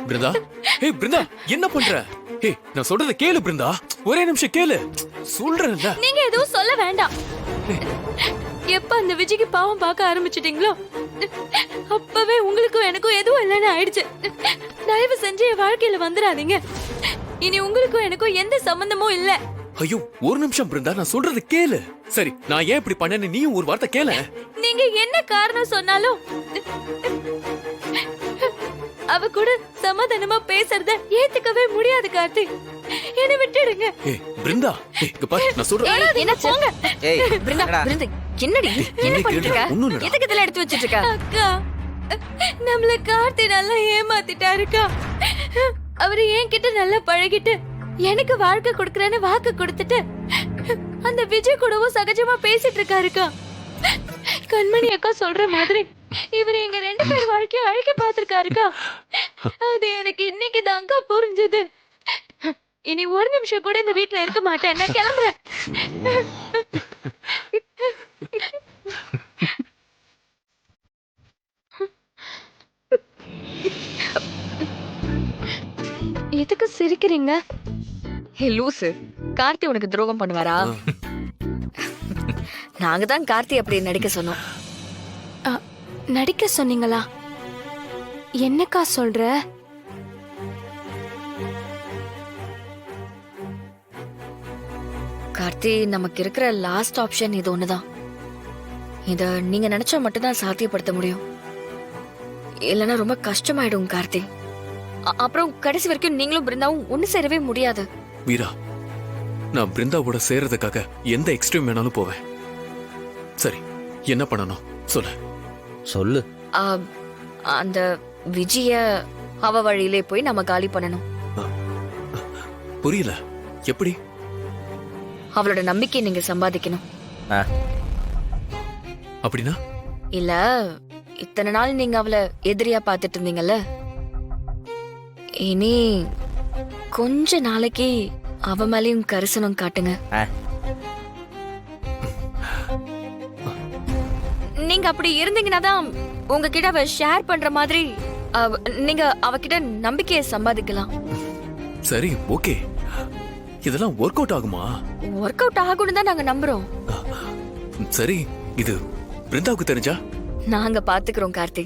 பிருந்தா, ஏய் பிருந்தா, என்ன பண்ற? ஏய், நான் சொல்றத கேளு பிருந்தா, ஒரே நிமிஷம் கேளு. சொல்றேன்ல. நீங்க எதுவும் சொல்ல வேண்டாம். எப்ப அந்த விஜய்க்கு பாவம் பார்க்க ஆரம்பிச்சிட்டீங்களோ அப்பவே உங்களுக்கும் எனக்கும் எதுவும் இல்லைன்னு ஆயிடுச்சு. தயவு செஞ்சு என் வாழ்க்கையில வந்துடாதீங்க. இனி உங்களுக்கும் எனக்கும் எந்த சம்பந்தமும் இல்ல. ஐயோ, ஒரு நிமிஷம் பிருந்தா, நான் சொல்றத கேளு. சரி, நான் ஏன் இப்படி பண்ணேன்னு நீயும் ஒரு வார்த்தை கேள. நீங்க என்ன காரணம் சொன்னாலும் அவ கூட சமாதானமா பேசுறத ஏத்துக்கவே முடியாது கார்த்தி. என்ன விட்டுடுங்க. ஏய் பிருந்தா, ஏய் இங்க பாரு, நான் சொல்றேன். என்ன போங்க. ஏய் பிருந்தா, பிருந்தா, என்னடி என்ன பண்ணிட்டு இருக்க? ஒண்ணும் இல்லடா. எதுக்கு இதெல்லாம் எடுத்து வச்சிட்டு இருக்க? அக்கா, நம்மள கார்த்தி நல்லா ஏமாத்திட்டாருக்கா. அவரு என்கிட்ட நல்லா பழகிட்டு எனக்கு வாழ்க்கை கொடுக்கறேன்னு வாக்கு கொடுத்துட்டு அந்த விஜய் கூடவும் சகஜமா பேசிட்டு இருக்காருக்கா. கண்மணி அக்கா சொல்ற மாதிரி இவர் எங்க 2 பேர் வாழ்க்கைய அழிக்க பாத்திருக்காருக்கா. அது எனக்கு இன்னைக்கு தான்க்கா புரிஞ்சது. இனி ஒரு நிமிஷம் கூட இந்த வீட்டுல இருக்க மாட்டேன். நான் கிளம்புறேன். எதுக்கு சிரிக்கிறீங்க? ஹே லூசு, கார்த்தி உனக்கு துரோகம் பண்ணுவாரா? நாங்க தான் கார்த்தி அப்படி நடிக்க சொன்னோம். நடிக்க சொன்னீங்களா? என்னக்கா சொல்ற? கார்த்தி, நமக்கு இருக்கிற லாஸ்ட் ஆப்ஷன் இது ஒண்ணுதான். இத நீங்க நினைச்சா மட்டும்தான் சாத்தியப்படுத்த முடியும். இல்லைன்னா ரொம்ப கஷ்டமாயிடும் கார்த்தி. அப்புறம் கடைசி வரைக்கும் நீங்களும் பிருந்தாவும் ஒண்ணு சேரவே முடியாது. வீரா, நான் பிருந்தாவோட சேர்றதுக்காக எந்த எக்ஸ்ட்ரீம் வேணாலும் போவேன். சரி, என்ன பண்ணணும் சொல்லு. சொல்லு. அந்த விஜய அவ வழியிலே போய் நம்ம காலி பண்ணணும். புரியல, எப்படி? அவளோட நம்பிக்கை நீங்க சம்பாதிக்கணும். அப்படின்னா? இல்ல, இத்தனை நாள் நீங்க அவளை எதிரியா பாத்துட்டு இருந்தீங்கல்ல, இனி கொஞ்ச நாளைக்கு அவ மேலயும் கரிசனம் காட்டுங்க. நீங்க அப்படி இருந்தீங்கன்னா தான் உங்ககிட்ட அவ ஷேர் பண்ற மாதிரி நீங்க அவகிட்ட நம்பிக்கையை சம்பாதிக்கலாம். சரி, ஓகே. இதெல்லாம் ஒர்க் அவுட் ஆகுமா? ஒர்க் அவுட் ஆகும்னு தான் நாங்க நம்புறோம். சரி, இது பிருந்தாவுக்கு தெரிஞ்சா? நாங்க பாத்துக்கிறோம் கார்த்தி.